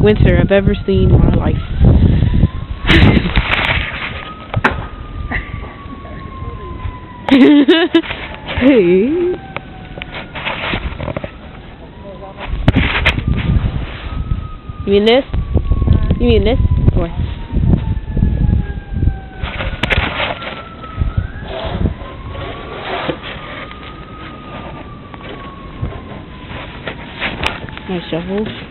winter I've ever seen in my life. Hey. You mean this? You mean this? Or my shovels?